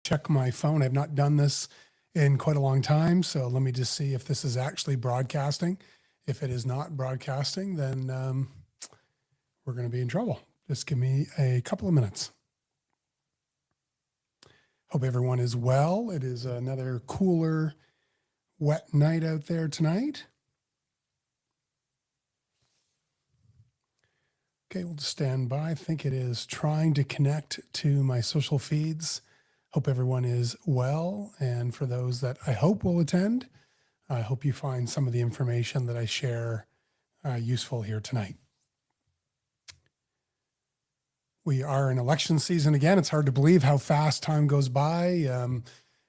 check my phone. I've not done this in quite a long time, so let me just see if this is actually broadcasting. If it is not broadcasting, then we're going to be in trouble. Just give me a couple of minutes. Hope everyone is well. It is another cooler, wet night out there tonight. Okay, we'll just stand by. I think it is trying to connect to my social feeds. Hope everyone is well. And for those that I hope will attend, I hope you find some of the information that I share useful here tonight. We are in election season again. It's hard to believe how fast time goes by.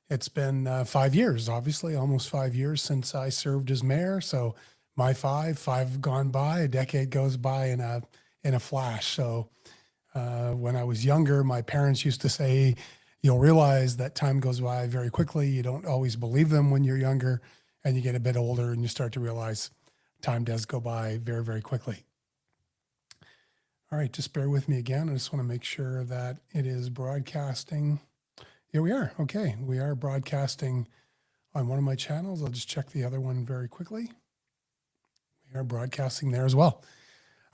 It's been 5 years, obviously, almost 5 years since I served as mayor. So my five gone by, a decade goes by in a flash. So when I was younger, my parents used to say, you'll realize that time goes by very quickly. You don't always believe them when you're younger, and you get a bit older and you start to realize time does go by very, very quickly. All right, just bear with me again. I just want to make sure that it is broadcasting. Here we are. Okay, we are broadcasting on one of my channels. I'll just check the other one very quickly. We are broadcasting there as well.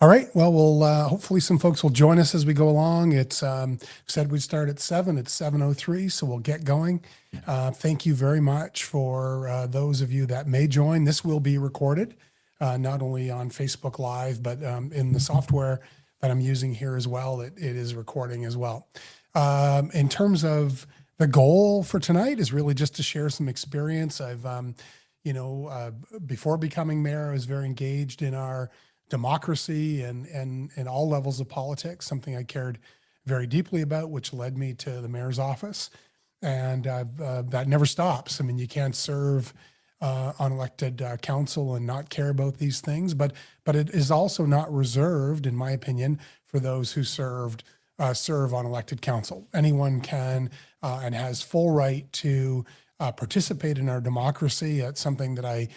All right, well, we'll hopefully some folks will join us as we go along. It's said we'd start at 7. It's 7:03, so we'll get going. Thank you very much for those of you that may join. This will be recorded, not only on Facebook Live, but in the software that I'm using here as well. It is recording as well. In terms of the goal for tonight is really just to share some experience. I've, before becoming mayor, I was very engaged in our democracy and all levels of politics, something I cared very deeply about, which led me to the mayor's office. And that never stops. I mean, you can't serve on elected council and not care about these things, but it is also not reserved, in my opinion, for those who serve on elected council. Anyone can and has full right to participate in our democracy. It's something that I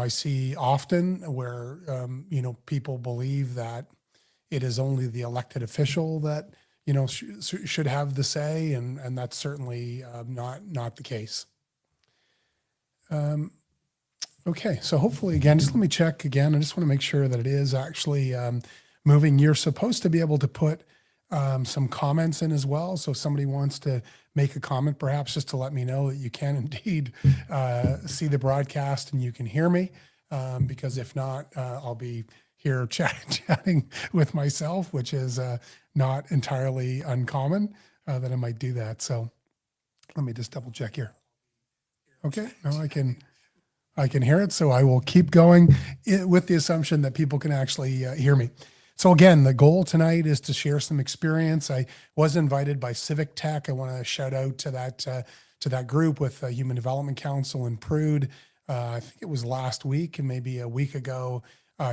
see often where, people believe that it is only the elected official that, should have the say, and that's certainly not the case. Okay, so hopefully, again, just let me check again. I just want to make sure that it is actually moving. You're supposed to be able to put some comments in as well. So if somebody wants to make a comment, perhaps just to let me know that you can indeed see the broadcast and you can hear me, because if not, I'll be here chatting with myself, which is not entirely uncommon that I might do that. So let me just double check here. Okay, no, I can hear it. So I will keep going with the assumption that people can actually hear me. So again, the goal tonight is to share some experience. I was invited by Civic Tech. I want to shout out to that group with Human Development Council in Prude. I think it was last week and maybe a week ago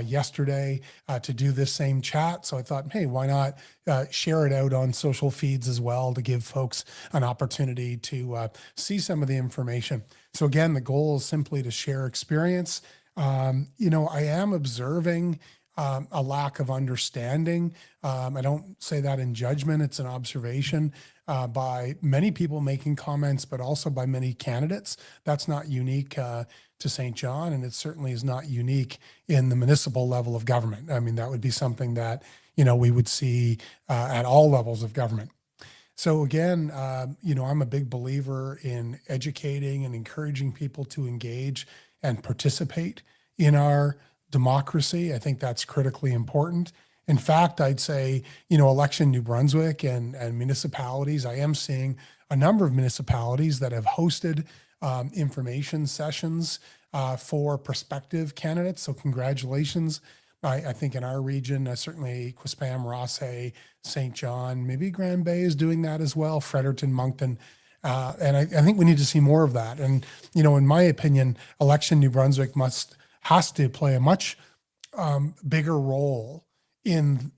yesterday to do this same chat. So I thought, hey, why not share it out on social feeds as well to give folks an opportunity to see some of the information. So again, the goal is simply to share experience. I am observing a lack of understanding. I don't say that in judgment. It's an observation by many people making comments, but also by many candidates. That's not unique to St. John, and it certainly is not unique in the municipal level of government. I mean, that would be something that, we would see at all levels of government. So again, I'm a big believer in educating and encouraging people to engage and participate in our democracy. I think that's critically important. In fact, I'd say, Election New Brunswick and municipalities, I am seeing a number of municipalities that have hosted information sessions for prospective candidates. So congratulations. I think in our region, certainly Quispam, Rossay, St. John, maybe Grand Bay is doing that as well, Fredericton, Moncton. And I think we need to see more of that. And, in my opinion, Election New Brunswick has to play a much bigger role in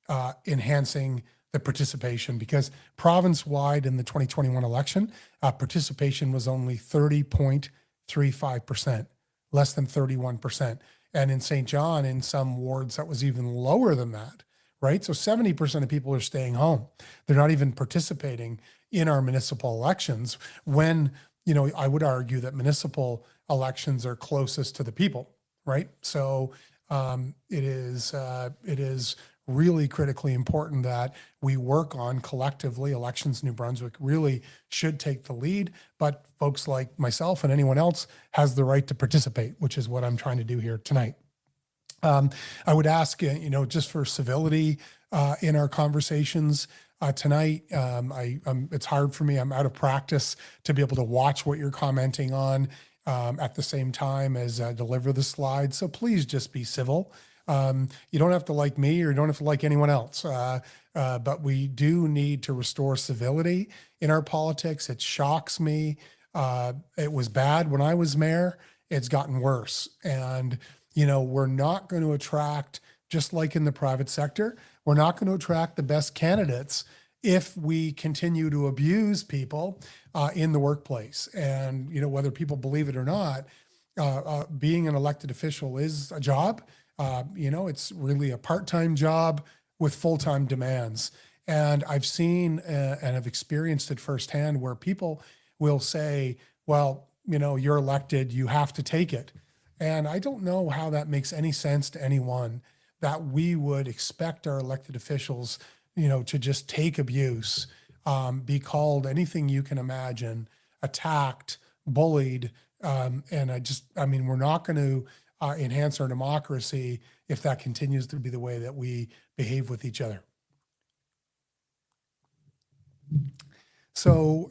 enhancing the participation, because province-wide in the 2021 election, participation was only 30.35%, less than 31%. And in St. John, in some wards, that was even lower than that, right? So 70% of people are staying home. They're not even participating in our municipal elections when, I would argue that municipal elections are closest to the people, right? So it is really critically important that we work on collectively. Elections New Brunswick really should take the lead, but folks like myself and anyone else has the right to participate, which is what I'm trying to do here tonight. I would ask, just for civility in our conversations tonight. It's hard for me. I'm out of practice to be able to watch what you're commenting on at the same time as deliver the slides. So please just be civil. You don't have to like me or you don't have to like anyone else. But we do need to restore civility in our politics. It shocks me. It was bad when I was mayor. It's gotten worse. And, we're not going to attract, just like in the private sector, we're not going to attract the best candidates if we continue to abuse people in the workplace. And, whether people believe it or not, being an elected official is a job. It's really a part-time job with full-time demands. And I've seen and have experienced it firsthand where people will say, well, you're elected, you have to take it. And I don't know how that makes any sense to anyone, that we would expect our elected officials, to just take abuse, be called anything you can imagine, attacked, bullied. And we're not going to enhance our democracy if that continues to be the way that we behave with each other. So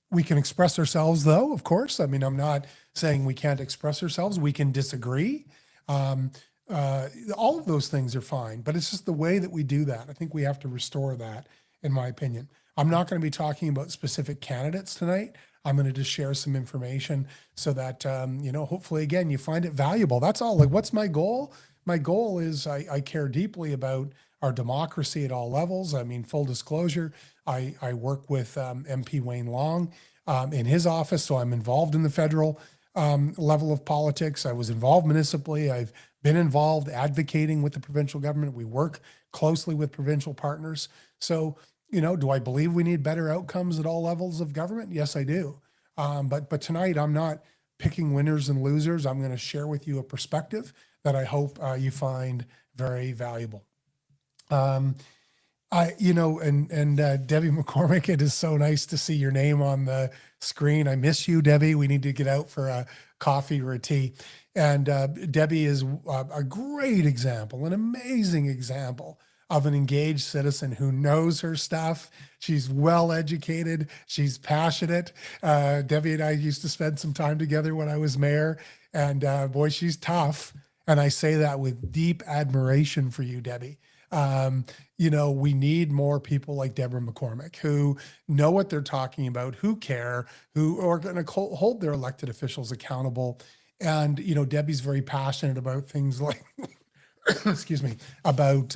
we can express ourselves, though, of course. I'm not saying we can't express ourselves. We can disagree. All of those things are fine, but it's just the way that we do that. I think we have to restore that, in my opinion. I'm not going to be talking about specific candidates tonight. I'm going to just share some information so that, hopefully, again, you find it valuable. That's all. Like, what's my goal? My goal is I care deeply about our democracy at all levels. Full disclosure, I work with MP Wayne Long in his office, so I'm involved in the federal level of politics. I was involved municipally. I've been involved advocating with the provincial government. We work closely with provincial partners. So, do I believe we need better outcomes at all levels of government? Yes, I do. But tonight, I'm not picking winners and losers. I'm going to share with you a perspective that I hope you find very valuable. Debbie McCormick, it is so nice to see your name on the screen. I miss you, Debbie. We need to get out for a coffee or a tea. And Debbie is a great example, an amazing example of an engaged citizen who knows her stuff. She's well educated. She's passionate. Debbie and I used to spend some time together when I was mayor, and boy, she's tough. And I say that with deep admiration for you, Debbie. We need more people like Deborah McCormick who know what they're talking about, who care, who are going to hold their elected officials accountable. And, Debbie's very passionate about things like, excuse me, about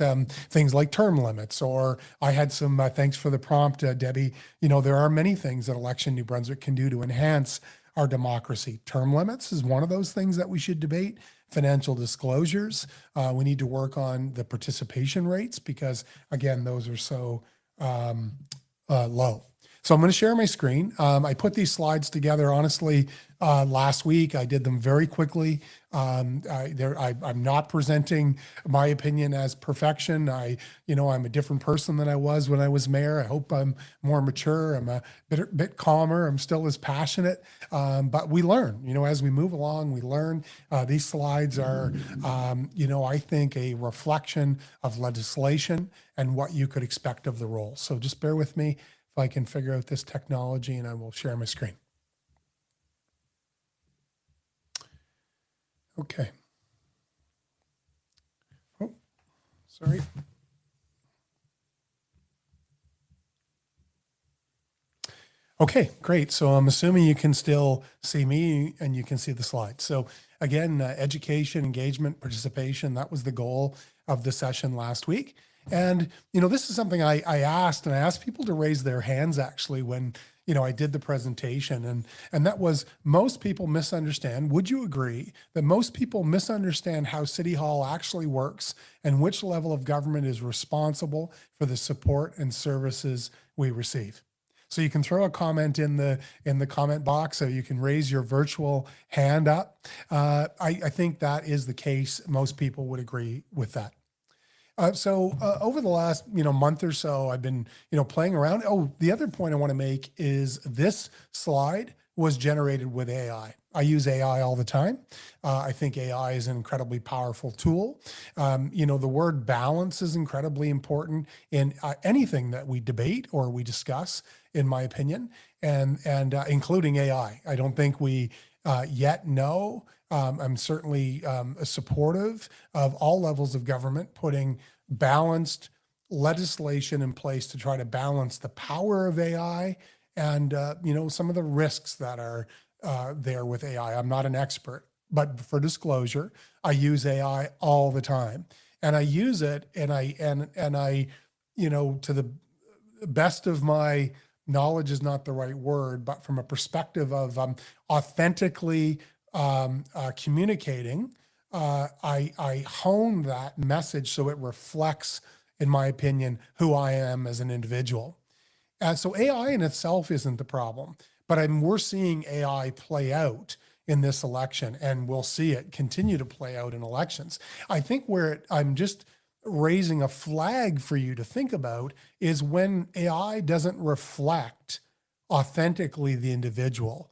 things like term limits, or I had some, thanks for the prompt, Debbie. There are many things that Election New Brunswick can do to enhance our democracy. Term limits is one of those things that we should debate. Financial disclosures. We need to work on the participation rates because, again, those are so low. So I'm going to share my screen. I put these slides together, honestly, last week. I did them very quickly. I'm not presenting my opinion as perfection. I'm a different person than I was when I was mayor. I hope I'm more mature. I'm a bit calmer. I'm still as passionate, but we learn, as we move along, we learn. These slides are, I think a reflection of legislation and what you could expect of the role. So just bear with me if I can figure out this technology, and I will share my screen. Okay. Oh, sorry. Okay, great. So I'm assuming you can still see me and you can see the slides. So again, education, engagement, participation, that was the goal of the session last week. And, this is something I asked, and I asked people to raise their hands actually when, I did the presentation, and that was, most people misunderstand. Would you agree that most people misunderstand how City Hall actually works and which level of government is responsible for the support and services we receive? So you can throw a comment in the comment box, so you can raise your virtual hand up. I think that is the case. Most people would agree with that. Over the last, month or so, I've been, playing around. Oh, the other point I want to make is this slide was generated with AI. I use AI all the time. I think AI is an incredibly powerful tool. The word balance is incredibly important in anything that we debate or we discuss, in my opinion, and including AI. I don't think we yet know. I'm certainly supportive of all levels of government putting balanced legislation in place to try to balance the power of AI and some of the risks that are there with AI. I'm not an expert, but for disclosure, I use AI all the time, and I use it, and I to the best of my knowledge is not the right word, but from a perspective of authentically communicating, I hone that message so it reflects, in my opinion, who I am as an individual. So AI in itself isn't the problem, but we're seeing AI play out in this election, and we'll see it continue to play out in elections. I think I'm just raising a flag for you to think about is when AI doesn't reflect authentically the individual.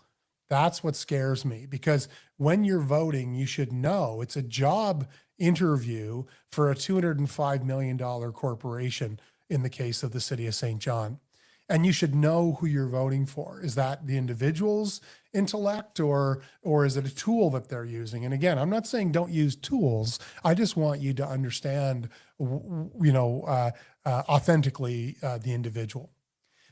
That's what scares me, because when you're voting, you should know it's a job interview for a $205 million corporation in the case of the city of St. John. And you should know who you're voting for. Is that the individual's intellect, or is it a tool that they're using? And again, I'm not saying don't use tools. I just want you to understand, authentically the individual.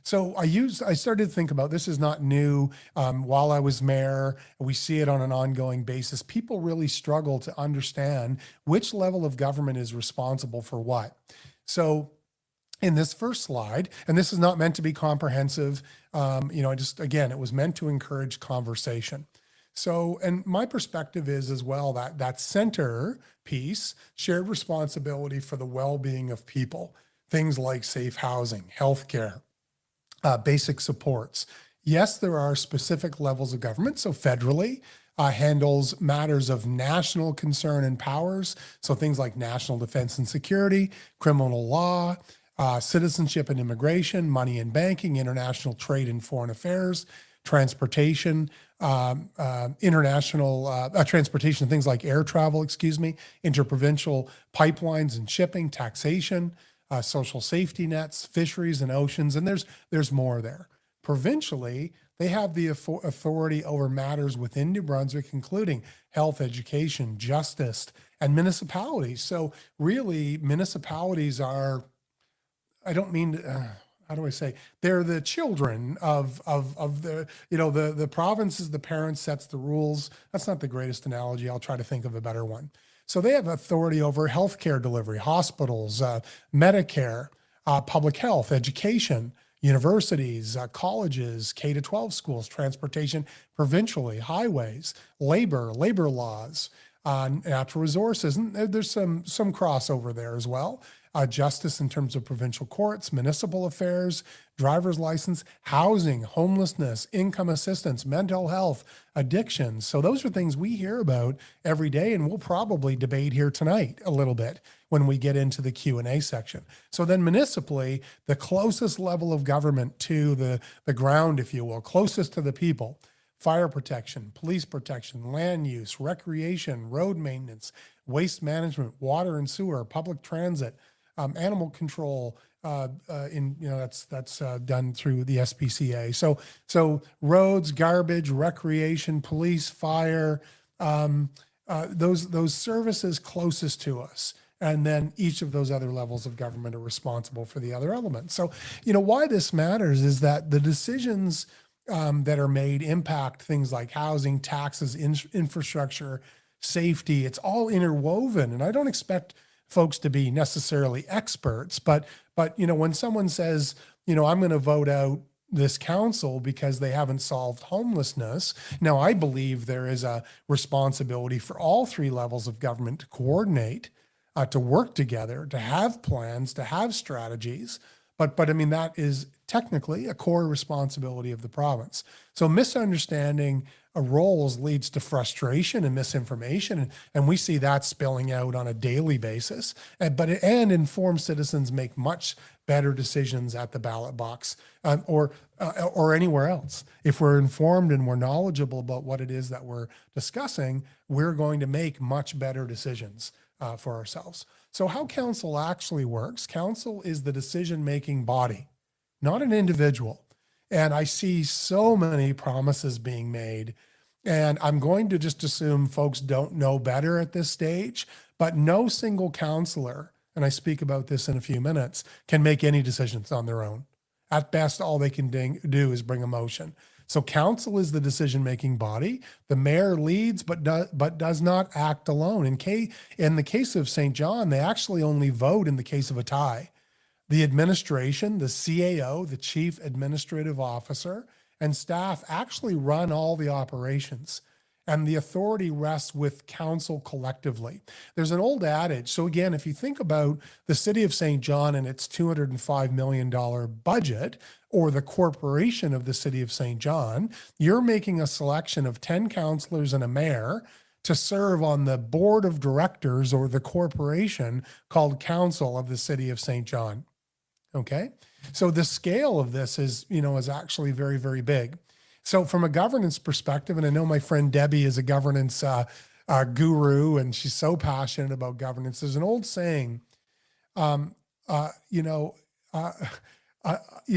So I started to think about, this is not new. While I was mayor, we see it on an ongoing basis. People really struggle to understand which level of government is responsible for what. So in this first slide, and this is not meant to be comprehensive, it was meant to encourage conversation. So, and my perspective is as well that center piece, shared responsibility for the well-being of people, things like safe housing, healthcare, basic supports. Yes, there are specific levels of government. So federally handles matters of national concern and powers. So things like national defense and security, criminal law, citizenship and immigration, money and banking, international trade and foreign affairs, transportation, international transportation, things like air travel, interprovincial pipelines and shipping, taxation, social safety nets, fisheries and oceans, and there's more there. Provincially, they have the authority over matters within New Brunswick, including health, education, justice, and municipalities. So really, municipalities are, I don't mean, how do I say, they're the children of the province is the parent, sets the rules. That's not the greatest analogy. I'll try to think of a better one. So they have authority over healthcare delivery, hospitals, Medicare, public health, education, universities, colleges, K-12 schools, transportation provincially, highways, labor laws, natural resources, and there's some crossover there as well. Justice in terms of provincial courts, municipal affairs, driver's license, housing, homelessness, income assistance, mental health, addictions. So those are things we hear about every day, and we'll probably debate here tonight a little bit when we get into the Q&A section. So then municipally, the closest level of government to the ground, if you will, closest to the people, fire protection, police protection, land use, recreation, road maintenance, waste management, water and sewer, public transit, animal control, that's done through the SPCA. So roads, garbage, recreation, police, fire, those services closest to us. And then each of those other levels of government are responsible for the other elements. So, why this matters is that the decisions that are made impact things like housing, taxes, infrastructure, safety. It's all interwoven. And I don't expect folks to be necessarily experts, but when someone says, I'm going to vote out this council because they haven't solved homelessness. Now, I believe there is a responsibility for all three levels of government to coordinate, to work together, to have plans, to have strategies. But I mean, that is technically a core responsibility of the province. So misunderstanding roles leads to frustration and misinformation, and we see that spilling out on a daily basis. And informed citizens make much better decisions at the ballot box, or anywhere else. If we're informed and we're knowledgeable about what it is that we're discussing, we're going to make much better decisions for ourselves. So how council actually works, council is the decision-making body, not an individual. And I see so many promises being made, and I'm going to just assume folks don't know better at this stage, but no single councillor, and I speak about this in a few minutes, can make any decisions on their own. At best, all they can do is bring a motion. So council is the decision-making body. The mayor leads, but does not act alone. In the case of St. John, they actually only vote in the case of a tie. The administration, the CAO, the Chief Administrative Officer, and staff actually run all the operations, and the authority rests with council collectively. There's an old adage. So again, if you think about the city of St. John and its $205 million budget, or the corporation of the city of St. John, you're making a selection of 10 councillors and a mayor to serve on the board of directors or the corporation called Council of the City of St. John. Okay, so the scale of this is actually very, very big. So from a governance perspective, and I know my friend Debbie is a governance guru, and she's so passionate about governance. There's an old saying, you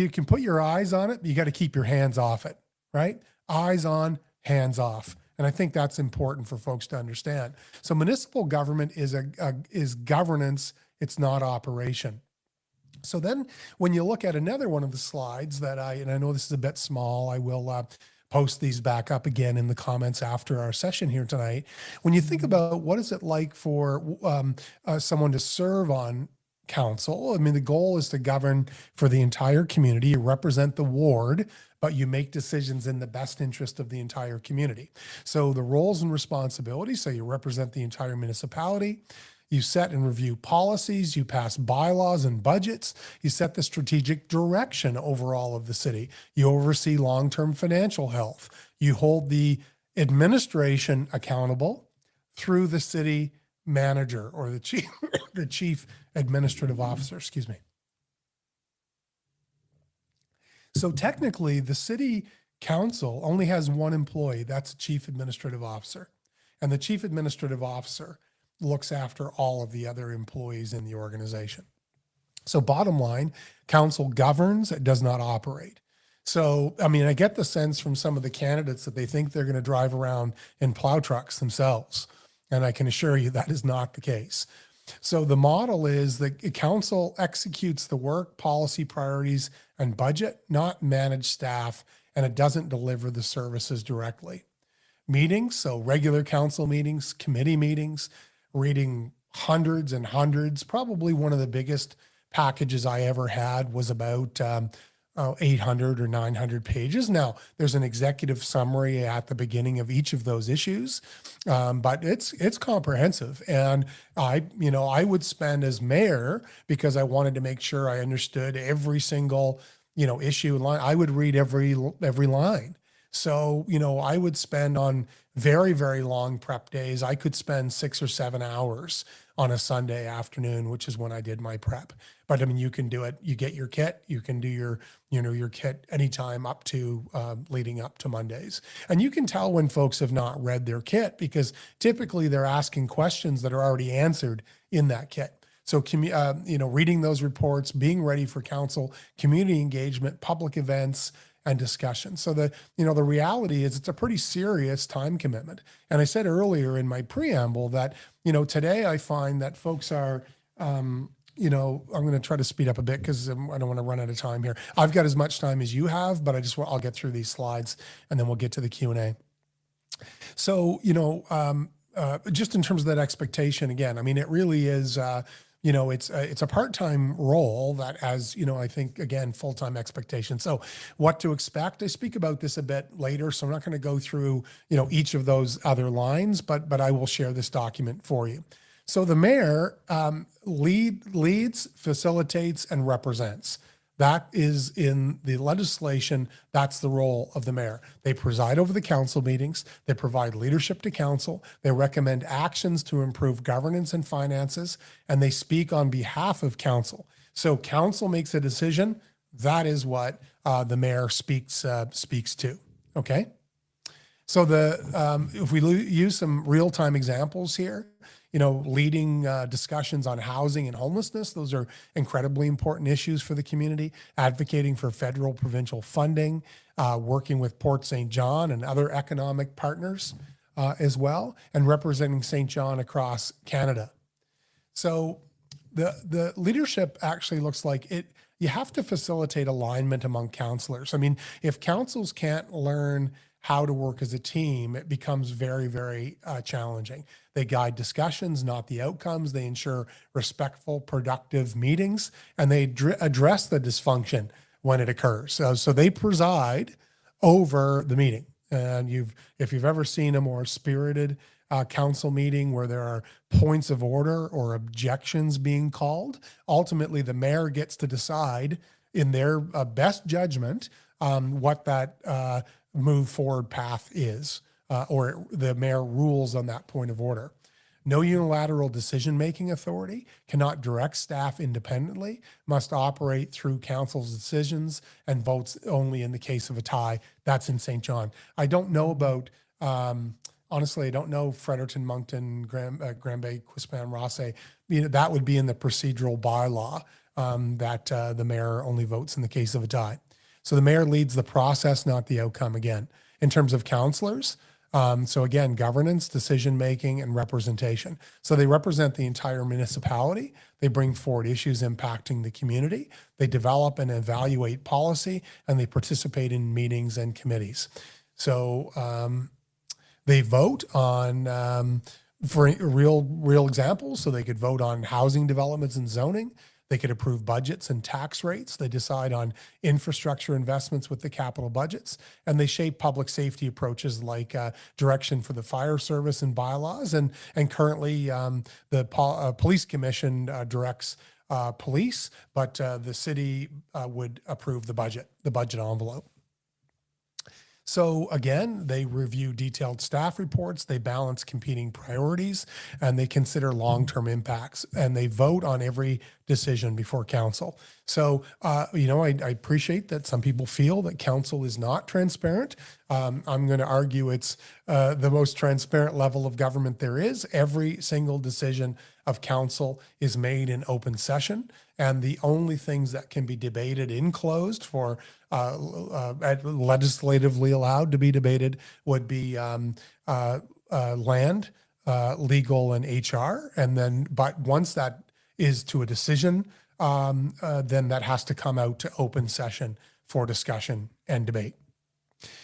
can put your eyes on it, but you got to keep your hands off it, right? Eyes on, hands off. And I think that's important for folks to understand. So municipal government is governance, it's not operation. So then when you look at another one of the slides and I know this is a bit small, I will post these back up again in the comments after our session here tonight. When you think about what is it like for someone to serve on council, I mean, the goal is to govern for the entire community. You represent the ward, but you make decisions in the best interest of the entire community. So the roles and responsibilities, so you represent the entire municipality. You set and review policies, you pass bylaws and budgets, you set the strategic direction overall of the city. You oversee long-term financial health. You hold the administration accountable through the city manager or the chief administrative officer, excuse me. So technically the city council only has one employee, that's the chief administrative officer. And the chief administrative officer looks after all of the other employees in the organization. So bottom line, council governs, it does not operate. So, I mean, I get the sense from some of the candidates that they think they're going to drive around in plow trucks themselves. And I can assure you that is not the case. So the model is that council executes the work, policy priorities, and budget, not manage staff, and it doesn't deliver the services directly. Meetings, so regular council meetings, committee meetings, reading hundreds and hundreds. Probably one of the biggest packages I ever had was about 800 or 900 pages. Now, there's an executive summary at the beginning of each of those issues, but it's comprehensive. And I would spend as mayor, because I wanted to make sure I understood every single issue and line. I would read every line. So, I would spend on very, very long prep days. I could spend 6 or 7 hours on a Sunday afternoon, which is when I did my prep. But I mean, you can do it. You get your kit. You can do your kit anytime up to leading up to Mondays. And you can tell when folks have not read their kit, because typically they're asking questions that are already answered in that kit. So, reading those reports, being ready for council, community engagement, public events, and discussion. So the reality is it's a pretty serious time commitment. And I said earlier in my preamble that, today I find that folks are, I'm going to try to speed up a bit because I don't want to run out of time here. I've got as much time as you have, but I'll get through these slides and then we'll get to the Q&A. So, just in terms of that expectation, again, I mean, it really is, it's a part-time role that has, I think, again, full-time expectation. So what to expect, I speak about this a bit later, so I'm not going to go through, each of those other lines, but I will share this document for you. So the mayor leads, facilitates, and represents. That is in the legislation. That's the role of the mayor. They preside over the council meetings. They provide leadership to council. They recommend actions to improve governance and finances, and they speak on behalf of council. So council makes a decision. That is what the mayor speaks to. Okay. So if we use some real-time examples here, leading discussions on housing and homelessness, those are incredibly important issues for the community, advocating for federal, provincial funding, working with Port St. John and other economic partners as well, and representing St. John across Canada. So the leadership actually looks like it. You have to facilitate alignment among councillors. I mean, if councils can't learn how to work as a team, it becomes very, very challenging. They guide discussions, not the outcomes. They ensure respectful, productive meetings, and they address the dysfunction when it occurs. So they preside over the meeting. And if you've ever seen a more spirited council meeting where there are points of order or objections being called, ultimately the mayor gets to decide in their best judgment what that move forward path is, or the mayor rules on that point of order. No unilateral decision-making authority, cannot direct staff independently, must operate through council's decisions and votes only in the case of a tie. That's in St. John. I don't know about, honestly, I don't know Fredericton, Moncton, Granby, Quispan, Rosse. That would be in the procedural bylaw that the mayor only votes in the case of a tie. So the mayor leads the process, not the outcome again. In terms of councillors, so again, governance, decision-making, and representation. So they represent the entire municipality. They bring forward issues impacting the community. They develop and evaluate policy, and they participate in meetings and committees. So they vote on, for real examples, so they could vote on housing developments and zoning. They could approve budgets and tax rates. They decide on infrastructure investments with the capital budgets, and they shape public safety approaches like direction for the fire service and bylaws. And currently, the police commission directs police, but the city would approve the budget envelope. So again, they review detailed staff reports, they balance competing priorities, and they consider long-term impacts, and they vote on every decision before council. So, I appreciate that some people feel that council is not transparent. I'm going to argue it's the most transparent level of government there is. Every single decision of council is made in open session, and the only things that can be debated in closed for legislatively allowed to be debated would be land, legal, and HR. And then, but once that is to a decision, then that has to come out to open session for discussion and debate.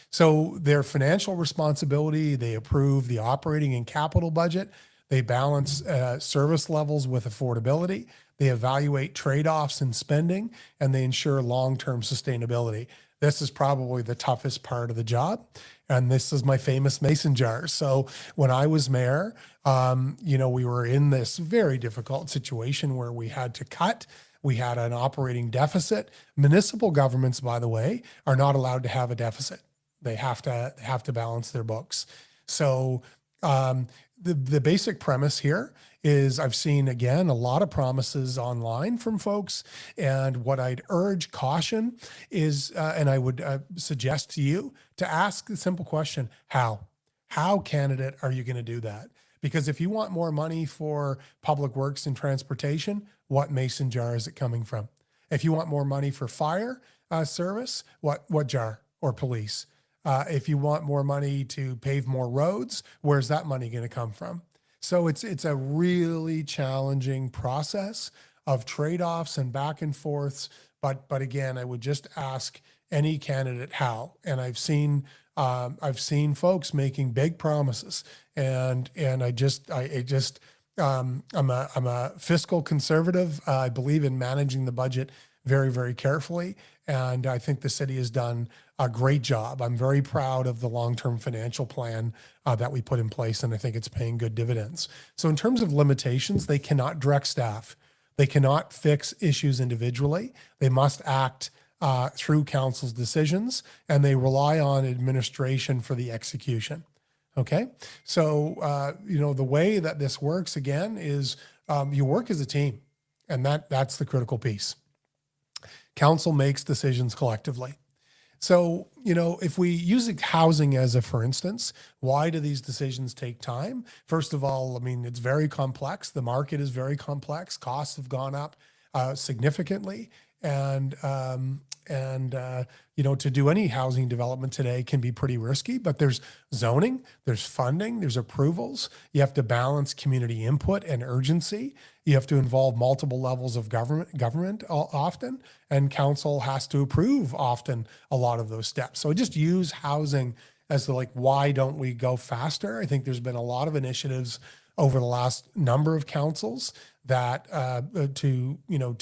So their financial responsibility, they approve the operating and capital budget. They balance service levels with affordability. They evaluate trade-offs in spending, and they ensure long-term sustainability. This is probably the toughest part of the job. And this is my famous mason jars. So when I was mayor, we were in this very difficult situation where we had to cut. We had an operating deficit. Municipal governments, by the way, are not allowed to have a deficit. They have to balance their books. So the basic premise here is I've seen, again, a lot of promises online from folks. And what I'd urge caution is, and I would suggest to you to ask the simple question, how? How, candidate, are you going to do that? Because if you want more money for public works and transportation, what mason jar is it coming from? If you want more money for fire service, what jar or police? If you want more money to pave more roads, where's that money going to come from? So it's a really challenging process of trade-offs and back and forths. But again, I would just ask any candidate how. And I've seen folks making big promises, and I'm a fiscal conservative. I believe in managing the budget very, very carefully. And I think the city has done a great job. I'm very proud of the long-term financial plan that we put in place, and I think it's paying good dividends. So in terms of limitations, they cannot direct staff. They cannot fix issues individually. They must act through council's decisions, and they rely on administration for the execution. Okay, so the way that this works again is you work as a team, and that's the critical piece. Council makes decisions collectively. So, if we use housing as a for instance, why do these decisions take time? First of all, it's very complex. The market is very complex. Costs have gone up significantly. And to do any housing development today can be pretty risky, but there's zoning, there's funding, there's approvals. You have to balance community input and urgency. You have to involve multiple levels of government often, and council has to approve often a lot of those steps. So I just use housing as why don't we go faster? I think there's been a lot of initiatives over the last number of councils that to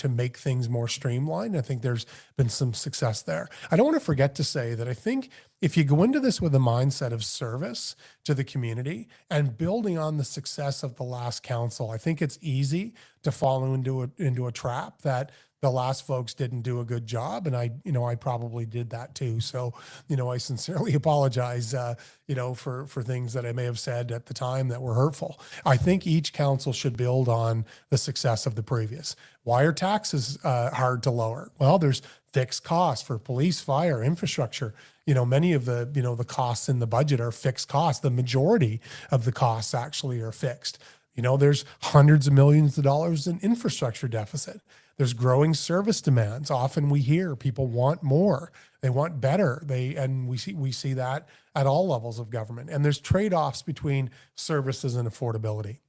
make things more streamlined. I think there's been some success there. I don't want to forget to say that I think if you go into this with a mindset of service to the community and building on the success of the last council, I think it's easy to fall into a trap that the last folks didn't do a good job. And I probably did that too. So, I sincerely apologize, for things that I may have said at the time that were hurtful. I think each council should build on the success of the previous. Why are taxes hard to lower? Well, there's fixed costs for police, fire, infrastructure. Many of the costs in the budget are fixed costs. The majority of the costs actually are fixed. There's hundreds of millions of dollars in infrastructure deficit. There's growing service demands. Often we hear people want more. They want better. We see that at all levels of government. And there's trade-offs between services and affordability.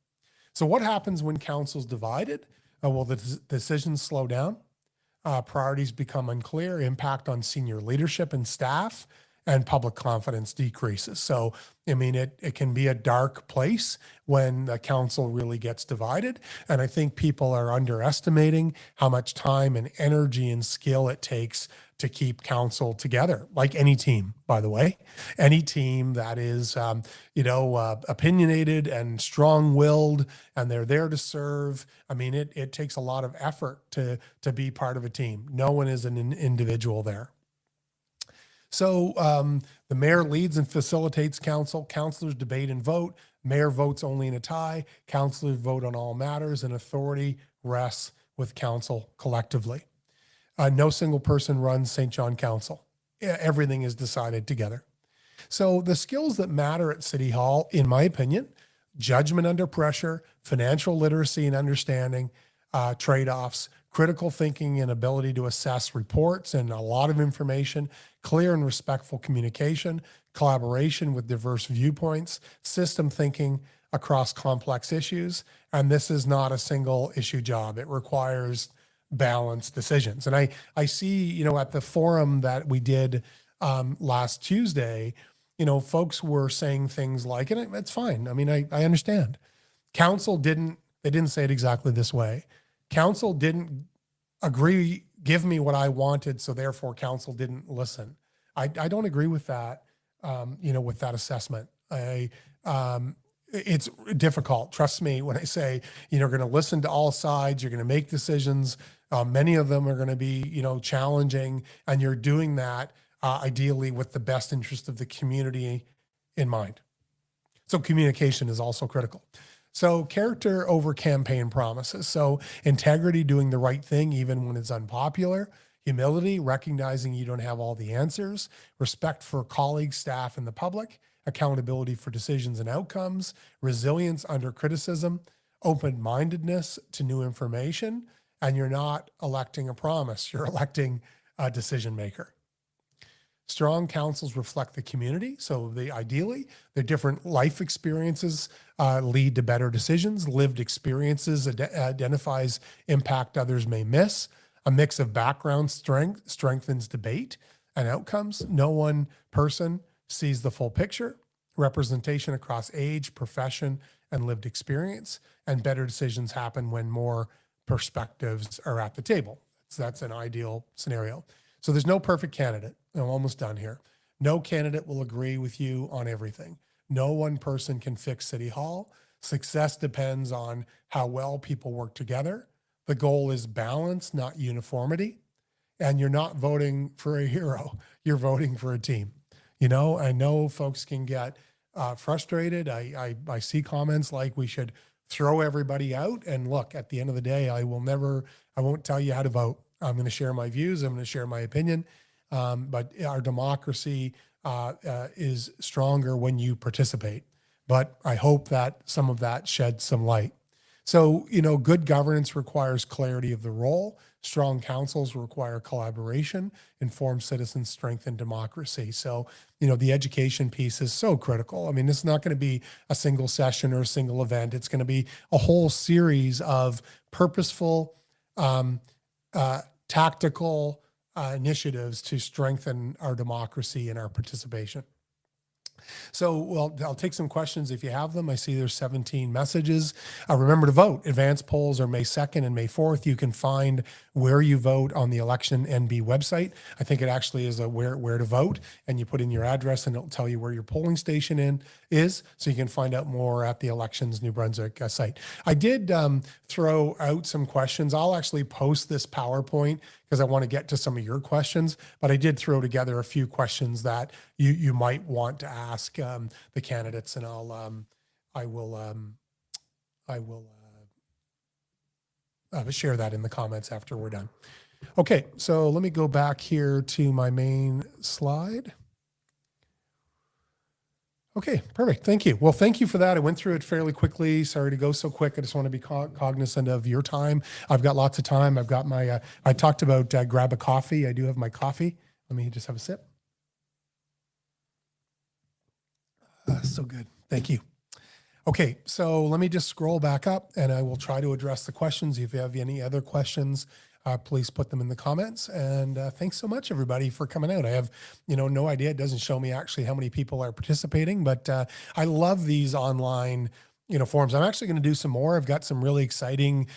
So what happens when council's divided? Well, the decisions slow down. Priorities become unclear. Impact on senior leadership and staff, and public confidence decreases. So, it can be a dark place when the council really gets divided. And I think people are underestimating how much time and energy and skill it takes to keep council together, like any team, by the way. Any team that is, opinionated and strong-willed, and they're there to serve. It takes a lot of effort to be part of a team. No one is an individual there. So the mayor leads and facilitates council. Councilors debate and vote. Mayor votes only in a tie. Councilors vote on all matters, and authority rests with council collectively. No single person runs St. John Council. Everything is decided together. So the skills that matter at City Hall, in my opinion, judgment under pressure, financial literacy and understanding, trade-offs, critical thinking and ability to assess reports and a lot of information, clear and respectful communication, collaboration with diverse viewpoints, system thinking across complex issues. And this is not a single issue job. It requires balanced decisions. And I see, at the forum that we did last Tuesday, folks were saying things like, and it's fine. I understand. Council didn't say it exactly this way. Council didn't give me what I wanted, so therefore council didn't listen. I don't agree with that, with that assessment. It's difficult. Trust me when I say, you're going to listen to all sides, you're going to make decisions. Many of them are going to be, challenging, and you're doing that ideally with the best interest of the community in mind. So communication is also critical. So character over campaign promises. So integrity, doing the right thing even when it's unpopular. Humility, recognizing you don't have all the answers. Respect for colleagues, staff, and the public. Accountability for decisions and outcomes. Resilience under criticism. Open-mindedness to new information. And you're not electing a promise. You're electing a decision maker. Strong councils reflect the community. So ideally, their different life experiences lead to better decisions. Lived experiences identifies impact others may miss. A mix of background strengthens debate and outcomes. No one person sees the full picture. Representation across age, profession, and lived experience. And better decisions happen when more perspectives are at the table. So that's an ideal scenario. So there's no perfect candidate. I'm almost done here. No candidate will agree with you on everything. No one person can fix City Hall. Success depends on how well people work together, The goal is balance, not uniformity. And you're not voting for a hero, you're voting for a team. I know folks can get frustrated. I see comments like we should throw everybody out. And look, at the end of the day, I won't tell you how to vote. I'm going to share my views. I'm going to share my opinion. But our democracy is stronger when you participate. But I hope that some of that sheds some light. So, good governance requires clarity of the role. Strong councils require collaboration. Informed citizens strengthen democracy. So, the education piece is so critical. I mean, it's not going to be a single session or a single event. It's going to be a whole series of purposeful, tactical initiatives to strengthen our democracy and our participation. So, well, I'll take some questions if you have them. I see there's 17 messages. Remember to vote. Advanced polls are May 2nd and May 4th. You can find where you vote on the Election NB website. I think it actually is a where to vote, and you put in your address and it'll tell you where your polling station is, so you can find out more at the Elections New Brunswick site. I did throw out some questions. I'll actually post this PowerPoint because I want to get to some of your questions, but I did throw together a few questions that you might want to ask the candidates, and I will share that in the comments after we're done. Okay, so let me go back here to my main slide. Okay, perfect. Thank you. Well, thank you for that. I went through it fairly quickly. Sorry to go so quick. I just want to be cognizant of your time. I've got lots of time. I've got my, I talked about grab a coffee. I do have my coffee. Let me just have a sip. So good. Thank you. Okay, so let me just scroll back up and I will try to address the questions. If you have any other questions, please put them in the comments. And thanks so much, everybody, for coming out. I have, no idea. It doesn't show me actually how many people are participating, but I love these online, forums. I'm actually going to do some more. I've got some really exciting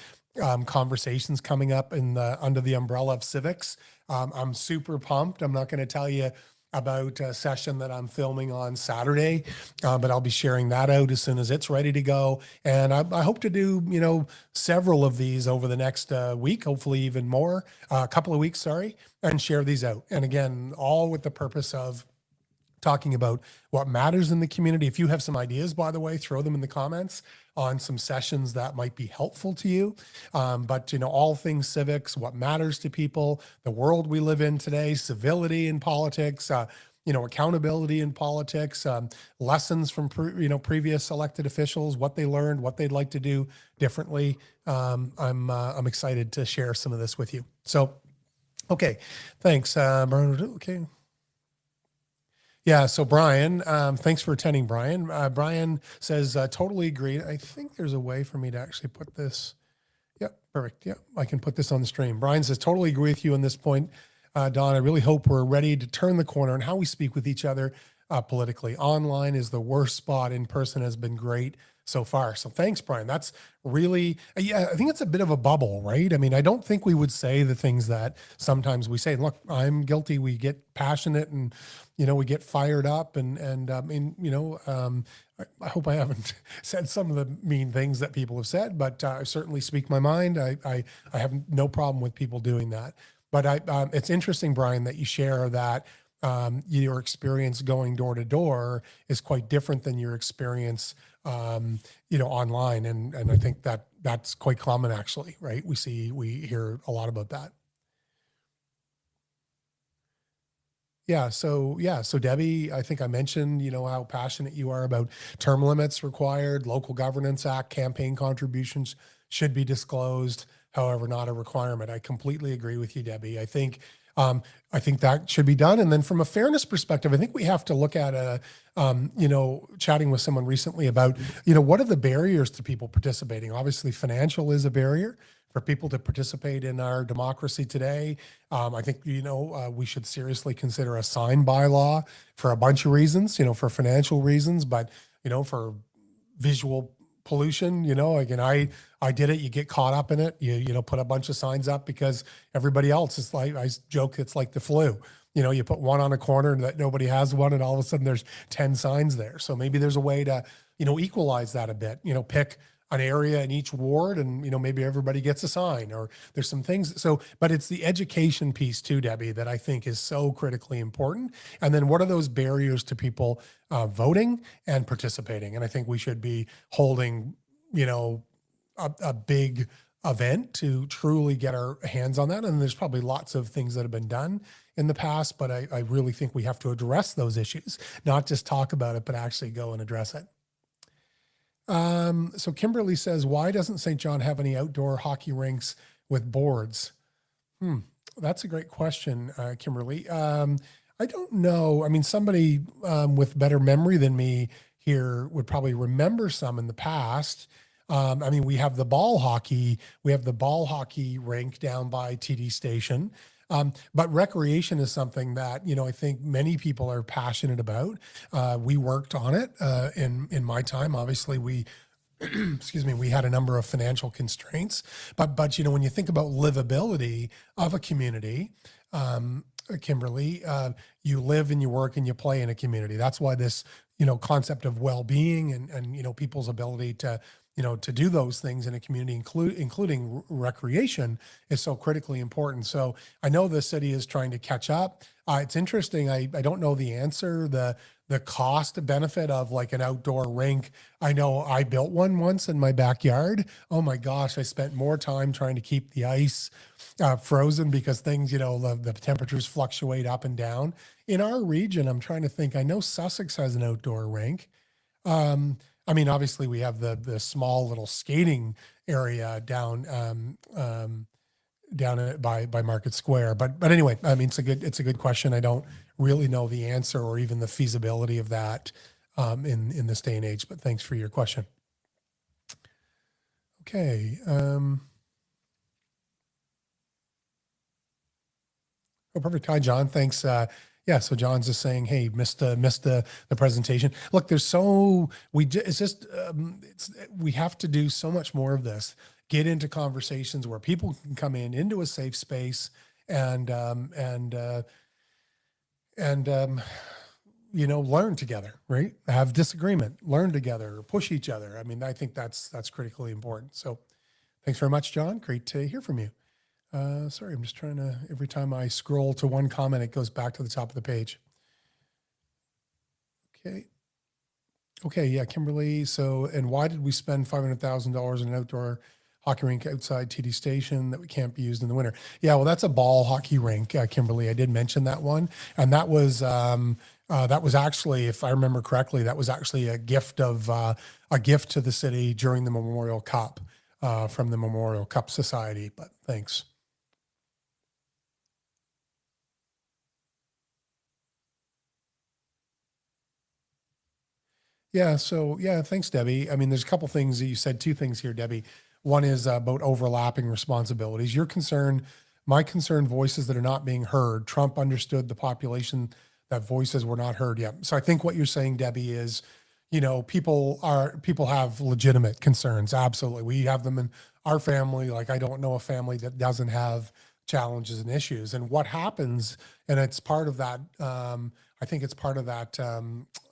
conversations coming up under the umbrella of civics. I'm super pumped. I'm not going to tell you about a session that I'm filming on Saturday, but I'll be sharing that out as soon as it's ready to go. And I hope to do, several of these over the next week, hopefully even more, a couple of weeks, and share these out. And again, all with the purpose of talking about what matters in the community. If you have some ideas, by the way, throw them in the comments on some sessions that might be helpful to you. But, all things civics, what matters to people, the world we live in today, civility in politics, accountability in politics, lessons from, previous elected officials, what they learned, what they'd like to do differently. I'm excited to share some of this with you. So, okay, thanks. Okay. Yeah, so Brian, thanks for attending, Brian. Brian says, totally agree. I think there's a way for me to actually put this. Yep, perfect. Yep, I can put this on the stream. Brian says, totally agree with you on this point, Don. I really hope we're ready to turn the corner on how we speak with each other politically. Online is the worst spot. In person has been great so far. So thanks, Brian. That's really, I think it's a bit of a bubble, right? I mean, I don't think we would say the things that sometimes we say. Look, I'm guilty. We get passionate and, we get fired up and I hope I haven't said some of the mean things that people have said, but I certainly speak my mind. I have no problem with people doing that. But it's interesting, Brian, that you share that your experience going door to door is quite different than your experience, online. And I think that's quite common, actually, right? We hear a lot about that. So Debbie, I think I mentioned, how passionate you are about term limits required, Local Governance Act, campaign contributions should be disclosed, however, not a requirement. I completely agree with you, Debbie. I think that should be done. And then from a fairness perspective, I think we have to look at chatting with someone recently about, what are the barriers to people participating? Obviously, financial is a barrier for people to participate in our democracy today. I think, we should seriously consider a sign bylaw for a bunch of reasons, for financial reasons, but, for visual pollution, again, I did it. You get caught up in it. You put a bunch of signs up because everybody else is like, I joke, it's like the flu. You put one on a corner and that nobody has one, and all of a sudden there's 10 signs there. So maybe there's a way to, equalize that a bit, pick an area in each ward, and maybe everybody gets a sign, or there's some things. So, but it's the education piece too, Debbie, that I think is so critically important. And then what are those barriers to people voting and participating? And I think we should be holding, a big event to truly get our hands on that. And there's probably lots of things that have been done in the past, but I really think we have to address those issues, not just talk about it, but actually go and address it. So Kimberly says, why doesn't St. John have any outdoor hockey rinks with boards? That's a great question, Kimberly. I don't know. I mean, somebody with better memory than me here would probably remember some in the past. I mean, we have the ball hockey rink down by TD Station. But recreation is something that, I think many people are passionate about. We worked on it in my time. Obviously, we excuse me, we had a number of financial constraints, but when you think about livability of a community, Kimberly, you live and you work and you play in a community. That's why this, concept of well-being and people's ability to to do those things in a community, including recreation, is so critically important. So I know the city is trying to catch up. It's interesting. I don't know the answer. The cost benefit of like an outdoor rink. I know I built one once in my backyard. Oh my gosh, I spent more time trying to keep the ice frozen because things, the temperatures fluctuate up and down. In our region, I'm trying to think. I know Sussex has an outdoor rink. I mean, obviously we have the small little skating area down by Market Square, but anyway, I mean, it's a good question. I don't really know the answer or even the feasibility of that in this day and age. But thanks for your question. Okay. Oh, perfect. Hi, John. Thanks. Yeah, so John's just saying, hey, missed the presentation. Look, we have to do so much more of this. Get into conversations where people can come into a safe space and learn together, right? Have disagreement, learn together, push each other. I mean, I think that's critically important. So thanks very much, John. Great to hear from you. Sorry, I'm just trying to, every time I scroll to one comment, it goes back to the top of the page. Okay. Yeah, Kimberly. So, and why did we spend $500,000 in an outdoor hockey rink outside TD Station that we can't be used in the winter? Yeah, well, that's a ball hockey rink, Kimberly. I did mention that one. And that was actually, if I remember correctly, that was actually a gift to the city during the Memorial Cup, from the Memorial Cup Society, but thanks. Yeah. So yeah, thanks, Debbie. I mean, there's a couple things that you said, two things here, Debbie. One is about overlapping responsibilities. Your concern, my concern, voices that are not being heard. Trump understood the population that voices were not heard yet. So I think what you're saying, Debbie, is, people have legitimate concerns. Absolutely. We have them in our family. Like, I don't know a family that doesn't have challenges and issues. And what happens, and it's part of that, I think it's part of that,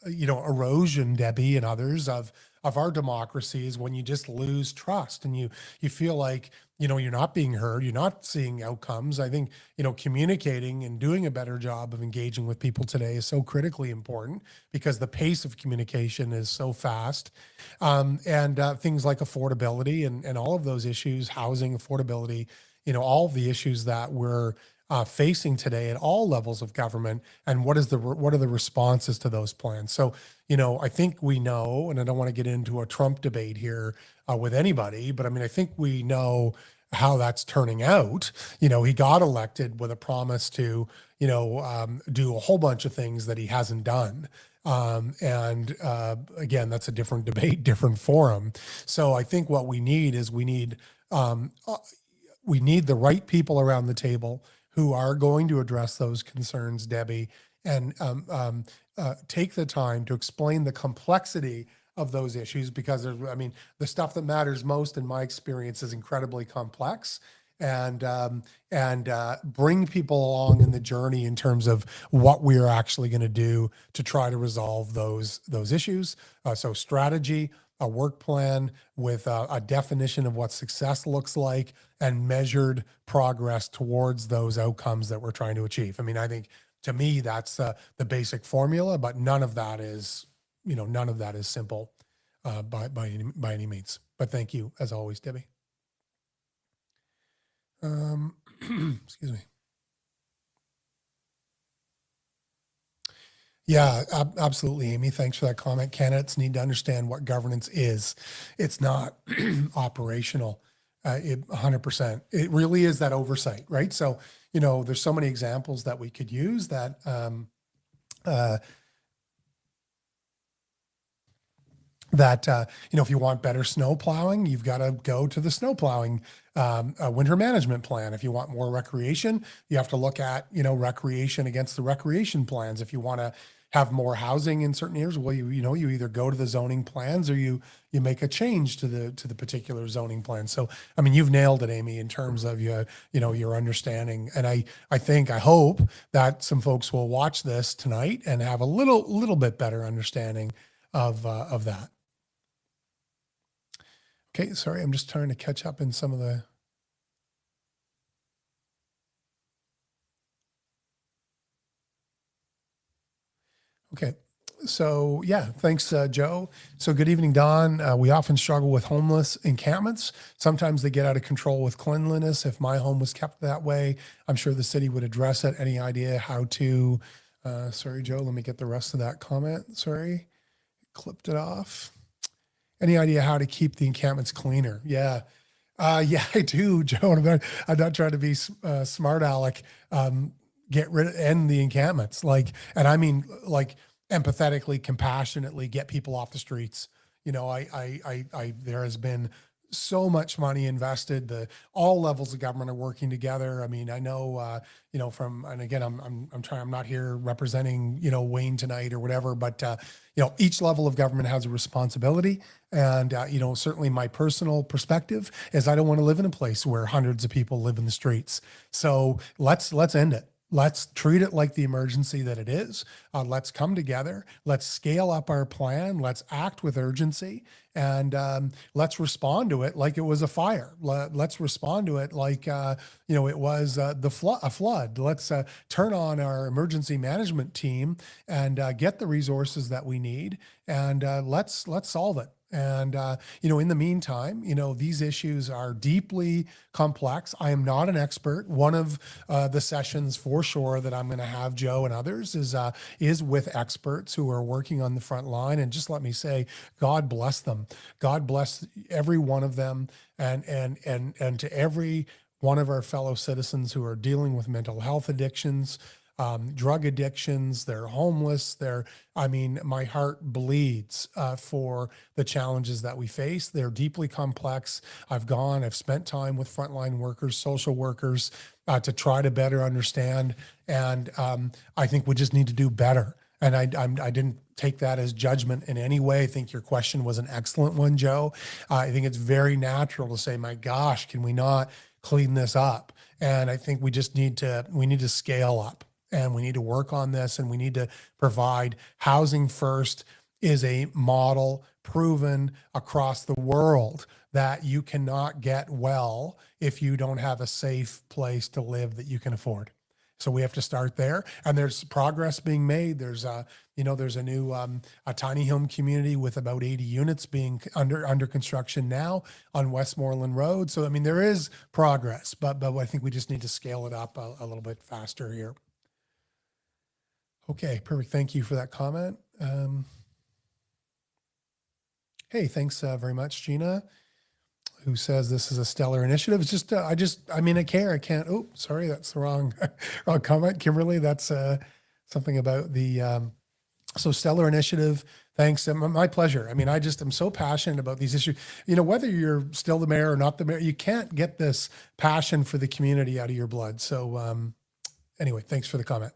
erosion, Debbie, and others of our democracies, when you just lose trust and you feel like, you're not being heard, you're not seeing outcomes. I think, communicating and doing a better job of engaging with people today is so critically important because the pace of communication is so fast. And things like affordability and all of those issues, housing affordability, all of the issues that we're facing today at all levels of government, and what are the responses to those plans? So, I think we know, and I don't want to get into a Trump debate here with anybody, but I mean, I think we know how that's turning out. He got elected with a promise to, do a whole bunch of things that he hasn't done. And again, that's a different debate, different forum. So I think what we need is we need the right people around the table who are going to address those concerns, Debbie, and take the time to explain the complexity of those issues, because the stuff that matters most, in my experience, is incredibly complex, and bring people along in the journey in terms of what we're actually going to do to try to resolve those issues. So strategy, a work plan with a definition of what success looks like and measured progress towards those outcomes that we're trying to achieve. I mean, I think to me, that's the basic formula, but none of that is, none of that is simple by any means. But thank you, as always, Debbie. Excuse me. Yeah, absolutely, Amy. Thanks for that comment. Candidates need to understand what governance is. It's not operational. 100%. It really is that oversight, right? So, there's so many examples that we could use that if you want better snow plowing, you've got to go to the snow plowing winter management plan. If you want more recreation, you have to look at recreation against the recreation plans. If you want to have more housing in certain areas, well, you either go to the zoning plans or you make a change to the particular zoning plan. So I mean, you've nailed it, Amy, in terms of your understanding. And I hope that some folks will watch this tonight and have a little bit better understanding of that. Okay, sorry, I'm just trying to catch up in some of the. Okay, so yeah, thanks, Joe. So good evening, Don. We often struggle with homeless encampments. Sometimes they get out of control with cleanliness. If my home was kept that way, I'm sure the city would address it. Any idea how to, sorry, Joe, let me get the rest of that comment. Sorry, clipped it off. Any idea how to keep the encampments cleaner? Yeah. Yeah, I do, Joe. I'm not trying to be smart aleck. Get rid of end the encampments, and I mean, empathetically, compassionately get people off the streets. There has been so much money invested. All levels of government are working together. I mean, I know, and again, I'm not here representing, Wayne tonight or whatever, but, each level of government has a responsibility. And, certainly my personal perspective is I don't want to live in a place where hundreds of people live in the streets. So let's end it. Let's treat it like the emergency that it is. Let's come together. Let's scale up our plan. Let's act with urgency, and let's respond to it like it was a fire. Let's respond to it like it was a flood. Let's turn on our emergency management team and get the resources that we need, and let's solve it. And, in the meantime, these issues are deeply complex. I am not an expert. One of the sessions for sure that I'm going to have, Joe and others, is with experts who are working on the front line. And just let me say, God bless them. God bless every one of them, and to every one of our fellow citizens who are dealing with mental health addictions, drug addictions, they're homeless. My heart bleeds for the challenges that we face. They're deeply complex. I've spent time with frontline workers, social workers, to try to better understand. And I think we just need to do better. And I didn't take that as judgment in any way. I think your question was an excellent one, Joe. I think it's very natural to say, my gosh, can we not clean this up? And I think we need to scale up. And we need to work on this, and we need to provide housing first is a model proven across the world that you cannot get well if you don't have a safe place to live that you can afford. So we have to start there, and there's progress being made. There's a new a tiny home community with about 80 units being under construction now on Westmoreland Road. So I mean, there is progress, but I think we just need to scale it up a little bit faster here. Okay, perfect. Thank you for that comment. Hey, thanks very much, Gina, who says this is a stellar initiative. It's just, I care. I can't. Oh, sorry, that's the wrong comment. Kimberly, that's something about the, so stellar initiative. Thanks. My pleasure. I mean, I'm so passionate about these issues. Whether you're still the mayor or not the mayor, you can't get this passion for the community out of your blood. So anyway, thanks for the comment.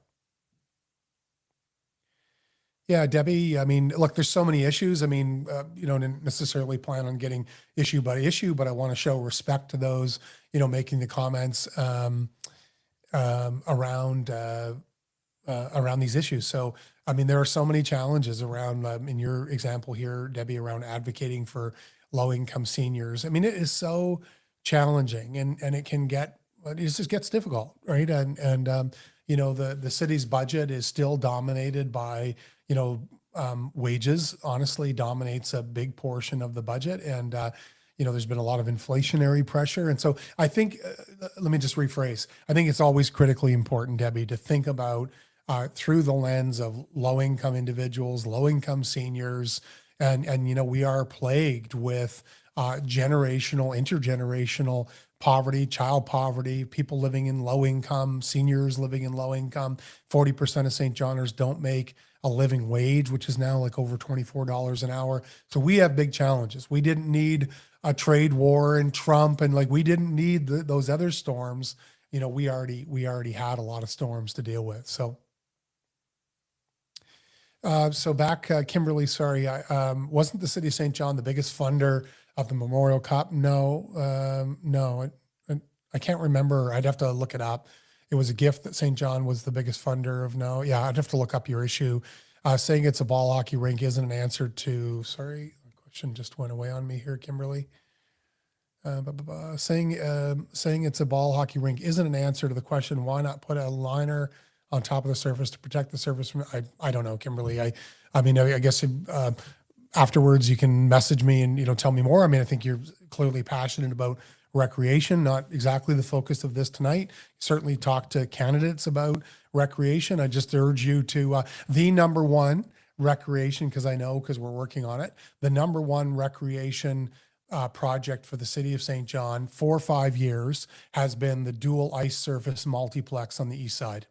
Yeah, Debbie, I mean, look, there's so many issues. I mean, you don't necessarily plan on getting issue by issue, but I want to show respect to those, making the comments around these issues. So I mean, there are so many challenges around, in your example here, Debbie, around advocating for low income seniors. I mean, it is so challenging, and it can get, it just gets difficult, right? And you know, the city's budget is still dominated by, you know, wages. Honestly, dominates a big portion of the budget, and you know, there's been a lot of inflationary pressure, and so I think, let me just rephrase. I think it's always critically important, Debbie, to think about through the lens of low income individuals, low income seniors, and you know, we are plagued with generational, intergenerational poverty, child poverty, people living in low income, seniors living in low income. 40% of St. Johners don't make a living wage, which is now like over $24 an hour. So we have big challenges. We didn't need a trade war and Trump, and like we didn't need those other storms. You know, we already had a lot of storms to deal with. So. So back, Kimberly, sorry, wasn't the city of St. John the biggest funder of the Memorial Cup? No, no, I can't remember. I'd have to look it up. It was a gift that St. John was the biggest funder of. No, yeah, I'd have to look up your issue. Saying it's a ball hockey rink isn't an answer to, sorry, the question just went away on me here, Kimberly. Saying it's a ball hockey rink isn't an answer to the question, why not put a liner on top of the surface to protect the surface from, I don't know, Kimberly. I mean, I guess afterwards you can message me and, you know, tell me more. I mean, I think you're clearly passionate about recreation, not exactly the focus of this tonight. Certainly talk to candidates about recreation. I just urge you to the number one recreation, because I know, because we're working on it, the number one recreation project for the city of St. John for 5 years has been the dual ice surface multiplex on the east side.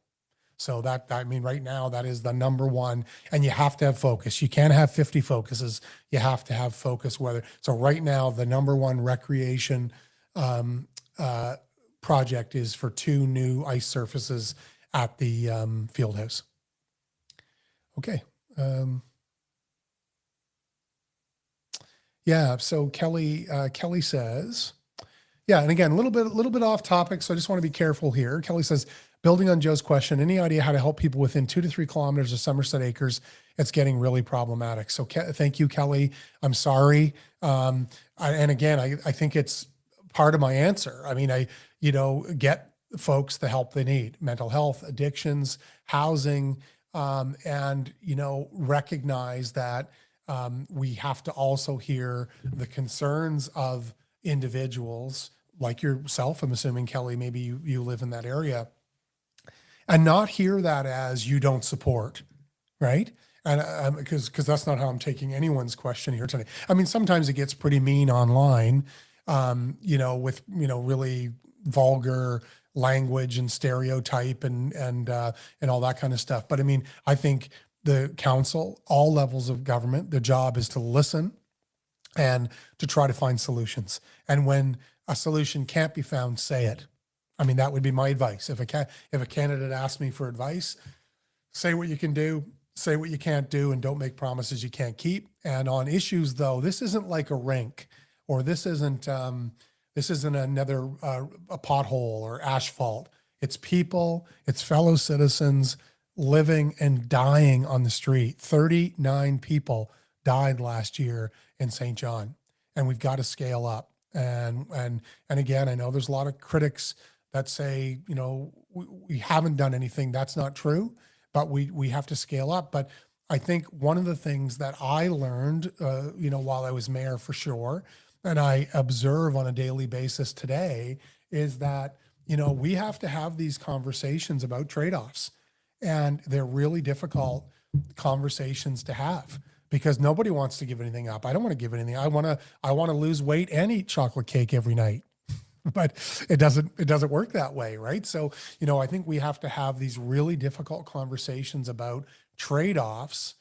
So that, I mean, right now that is the number one, and you have to have focus. You can't have 50 focuses. You have to have focus. So right now the number one recreation project is for 2 new ice surfaces at the field house. Okay. Yeah. So Kelly says, yeah. And again, a little bit off topic. So I just want to be careful here. Kelly says, building on Joe's question, any idea how to help people within 2 to 3 kilometers of Somerset Acres? It's getting really problematic. So thank you, Kelly. I'm sorry. And again, I think it's part of my answer. I mean, get folks the help they need: mental health, addictions, housing, and, recognize that we have to also hear the concerns of individuals like yourself. I'm assuming, Kelly, maybe you live in that area, and not hear that as you don't support, right? And because that's not how I'm taking anyone's question here today. I mean, sometimes it gets pretty mean online, with really vulgar language and stereotype and all that kind of stuff. But I mean, I think the council, all levels of government, their job is to listen and to try to find solutions. And when a solution can't be found, say it. I mean, that would be my advice. If a candidate asks me for advice, say what you can do, say what you can't do, and don't make promises you can't keep. And on issues, though, this isn't like a rink, or this isn't another a pothole or asphalt. It's people, it's fellow citizens living and dying on the street. 39 people died last year in St. John, and we've got to scale up. And again, I know there's a lot of critics that say, we haven't done anything. That's not true, but we have to scale up. But I think one of the things that I learned, while I was mayor, for sure, and I observe on a daily basis today, is that, we have to have these conversations about trade-offs, and they're really difficult conversations to have, because nobody wants to give anything up. I don't want to give anything. I want to lose weight and eat chocolate cake every night. But it doesn't work that way, right? So, I think we have to have these really difficult conversations about trade-offs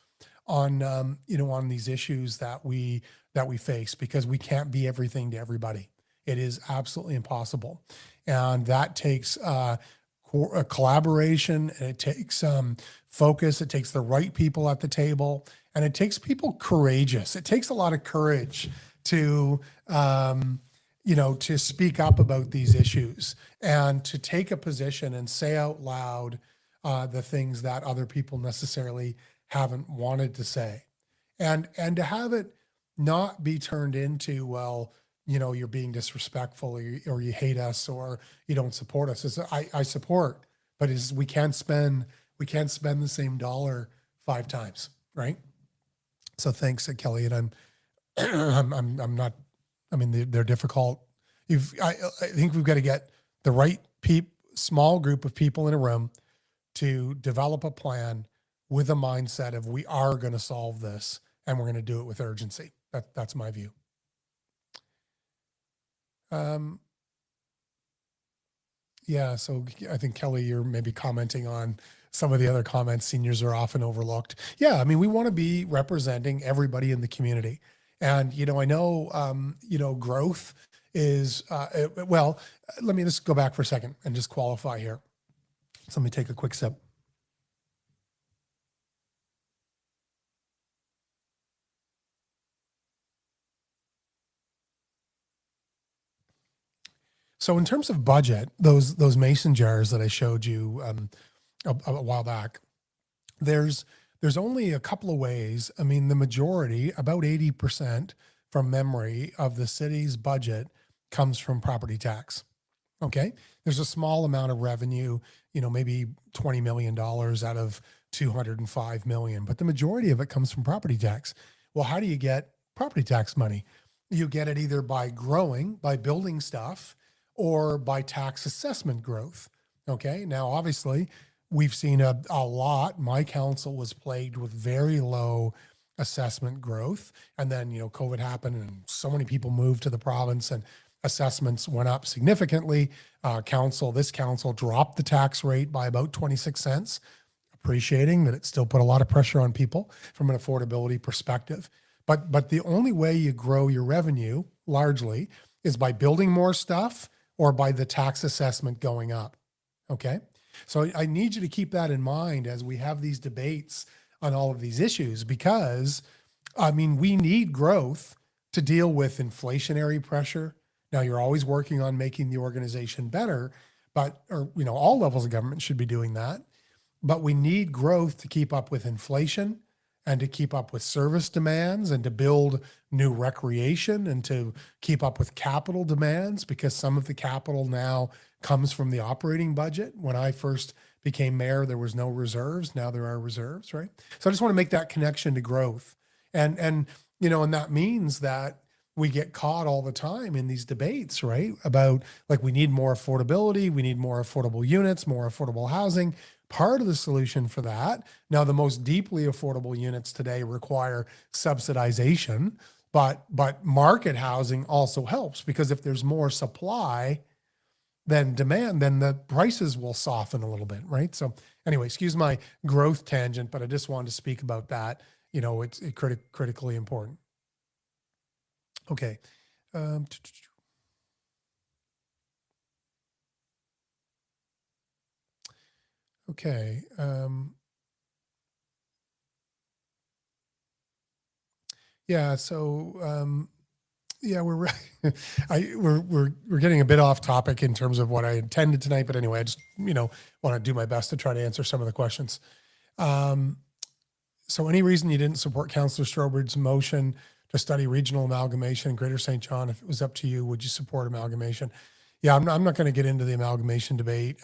on, on these issues that we face, because we can't be everything to everybody. It is absolutely impossible. And that takes a collaboration, and it takes focus. It takes the right people at the table, and it takes people courageous. It takes a lot of courage to, to speak up about these issues and to take a position and say out loud the things that other people necessarily haven't wanted to say. And to have it not be turned into, well, you're being disrespectful, or you hate us, or you don't support us. I support, but we can't spend the same dollar 5 times, right? So thanks, Kelly. And I'm not. I mean, they're difficult. I think we've got to get the right small group of people in a room to develop a plan with a mindset of, we are going to solve this, and we're going to do it with urgency. That's my view. Yeah, so I think, Kelly, you're maybe commenting on some of the other comments. Seniors are often overlooked. Yeah, I mean, we want to be representing everybody in the community. And, I know, growth is, well, let me just go back for a second and just qualify here. So let me take a quick sip. So in terms of budget, those mason jars that I showed you a while back, there's only a couple of ways. I mean, the majority, about 80% from memory, of the city's budget comes from property tax. Okay. There's a small amount of revenue, maybe $20 million out of 205 million, but the majority of it comes from property tax. Well, how do you get property tax money? You get it either by building stuff, or by tax assessment growth. Okay. Now, obviously, we've seen a lot. My council was plagued with very low assessment growth. And then, COVID happened, and so many people moved to the province, and assessments went up significantly. This council dropped the tax rate by about 26 cents, appreciating that it still put a lot of pressure on people from an affordability perspective. But the only way you grow your revenue largely is by building more stuff, or by the tax assessment going up. Okay. So I need you to keep that in mind as we have these debates on all of these issues, because I mean, we need growth to deal with inflationary pressure. Now, you're always working on making the organization better, all levels of government should be doing that. But we need growth to keep up with inflation, and to keep up with service demands, and to build new recreation, and to keep up with capital demands, because some of the capital now comes from the operating budget. When I first became mayor, there was no reserves. Now there are reserves, right? So I just want to make that connection to growth. And that means that we get caught all the time in these debates, right? About, like, we need more affordability, we need more affordable units, more affordable housing. Part of the solution for that, now, the most deeply affordable units today require subsidization, but market housing also helps, because if there's more supply than demand, then the prices will soften a little bit, right? So anyway, excuse my growth tangent, but I just wanted to speak about that. It's critically important. Okay. Okay. Yeah. So, yeah, we're we're getting a bit off topic in terms of what I intended tonight, but anyway, I just want to do my best to try to answer some of the questions. So, any reason you didn't support Councillor Strobrid's motion to study regional amalgamation in Greater St. John? If it was up to you, would you support amalgamation? Yeah, I'm not going to get into the amalgamation debate.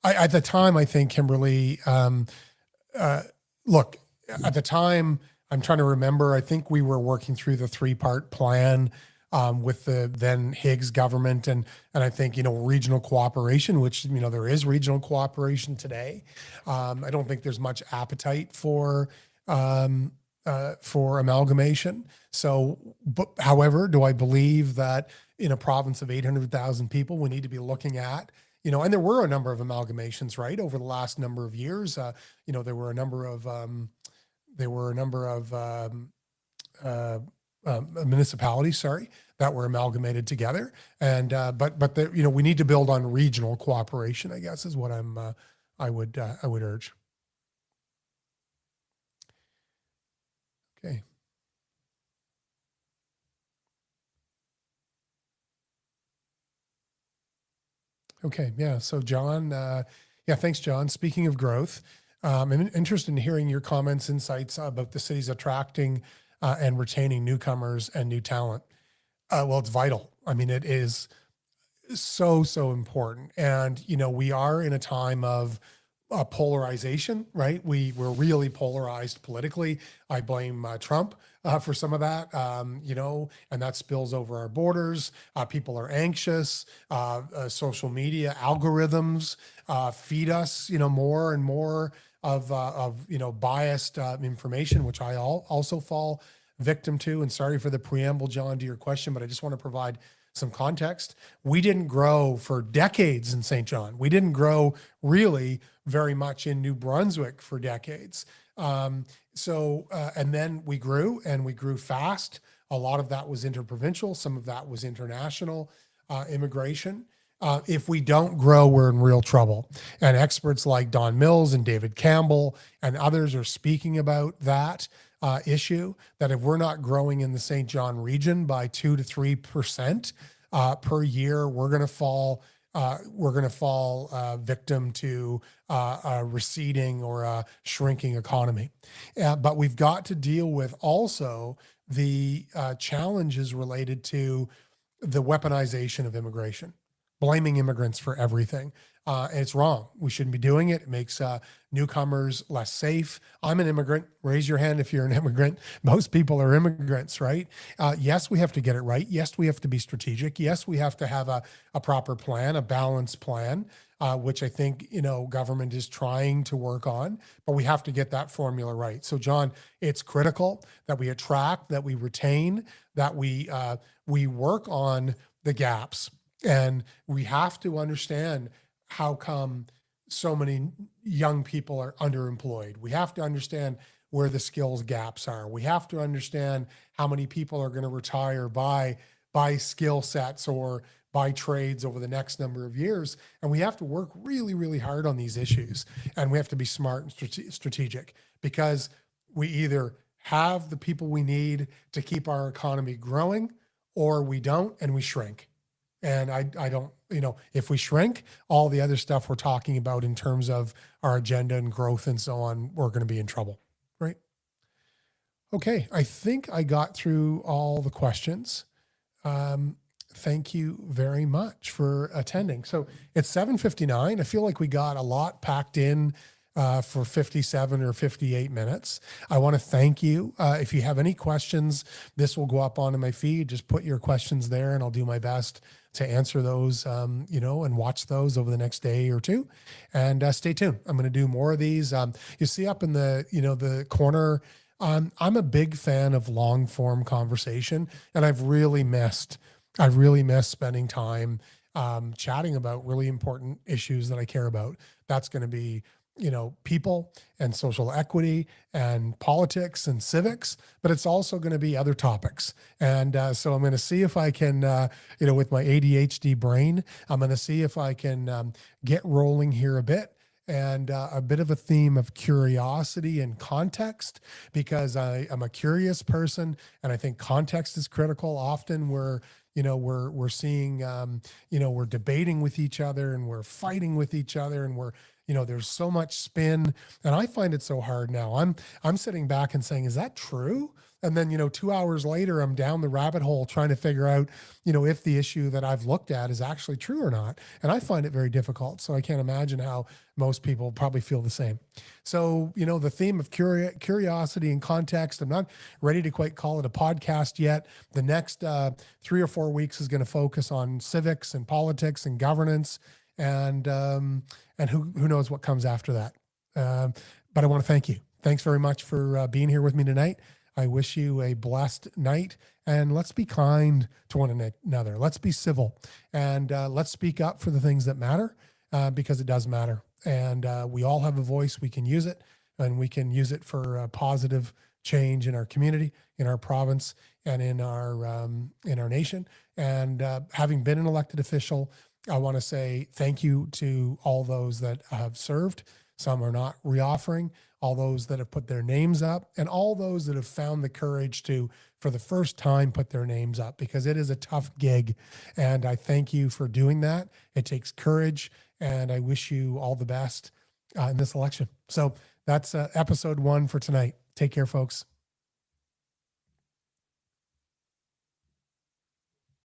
At the time, I think, Kimberly, look, at the time, I'm trying to remember, I think we were working through the 3-part plan with the then Higgs government, and I think, regional cooperation, which, there is regional cooperation today. I don't think there's much appetite for amalgamation. So, however, do I believe that in a province of 800,000 people, we need to be looking at, and there were a number of amalgamations, right, over the last number of years. There were a number of municipalities, that were amalgamated together. And but we need to build on regional cooperation, I guess, is what I would urge. Okay. Okay. Yeah. So, John, thanks, John. Speaking of growth, I'm interested in hearing your comments, insights about the city's attracting and retaining newcomers and new talent. Well, it's vital. I mean, it is so important. And, we are in a time of polarization, right? We're really polarized politically. I blame Trump for some of that, and that spills over our borders. People are anxious. Social media algorithms feed us, more and more of biased information, which I also fall victim to. And sorry for the preamble, John, to your question, but I just want to provide some context. We didn't grow for decades in St. John. We didn't grow really very much in New Brunswick for decades. And then we grew, and we grew fast. A lot of that was interprovincial. Some of that was international immigration. If we don't grow, we're in real trouble. And experts like Don Mills and David Campbell and others are speaking about that issue, that if we're not growing in the St. John region by 2 to 3% per year, we're going to fall. Victim to a receding or a shrinking economy. But we've got to deal with also the challenges related to the weaponization of immigration, blaming immigrants for everything. And it's wrong. We shouldn't be doing it. It makes newcomers less safe. I'm an immigrant. Raise your hand if you're an immigrant. Most people are immigrants, right? Yes, we have to get it right. Yes, we have to be strategic. Yes, we have to have a proper plan, a balanced plan, which I think, government is trying to work on, but we have to get that formula right. So, John, it's critical that we attract, that we retain, that we work on the gaps. And we have to understand how come so many young people are underemployed. We have to understand where the skills gaps are. We have to understand how many people are going to retire by skill sets or by trades over the next number of years. And we have to work really, really hard on these issues. And we have to be smart and strategic, because we either have the people we need to keep our economy growing, or we don't, and we shrink. And I don't, if we shrink, all the other stuff we're talking about in terms of our agenda and growth and so on, we're going to be in trouble, right? Okay, I think I got through all the questions. Thank you very much for attending. So it's 7:59. I feel like we got a lot packed in for 57 or 58 minutes. I want to thank you. If you have any questions, this will go up onto my feed. Just put your questions there and I'll do my best to answer those, and watch those over the next day or two. And stay tuned. I'm going to do more of these. You see up in the corner, I'm a big fan of long form conversation, and I've really missed spending time chatting about really important issues that I care about. That's going to be people and social equity and politics and civics, but it's also going to be other topics. And so I'm going to see if I can, with my ADHD brain, I'm going to see if I can get rolling here a bit. And a bit of a theme of curiosity and context, because I'm a curious person, and I think context is critical. Often we're seeing, we're debating with each other, and we're fighting with each other, and there's so much spin, and I find it so hard now. I'm sitting back and saying, is that true? And then, 2 hours later, I'm down the rabbit hole trying to figure out, if the issue that I've looked at is actually true or not. And I find it very difficult. So I can't imagine how most people probably feel the same. So, the theme of curiosity and context, I'm not ready to quite call it a podcast yet. The next 3 or 4 weeks is going to focus on civics and politics and governance, and who knows what comes after that. But I want to thank you. Thanks very much for being here with me tonight. I wish you a blessed night, and let's be kind to one another. Let's be civil, and let's speak up for the things that matter, because it does matter. And we all have a voice. We can use it, and we can use it for positive change in our community, in our province, and in our nation. And having been an elected official, I want to say thank you to all those that have served. Some are not reoffering, all those that have put their names up, and all those that have found the courage to, for the first time, put their names up, because it is a tough gig. And I thank you for doing that. It takes courage, and I wish you all the best in this election. So that's episode 1 for tonight. Take care, folks.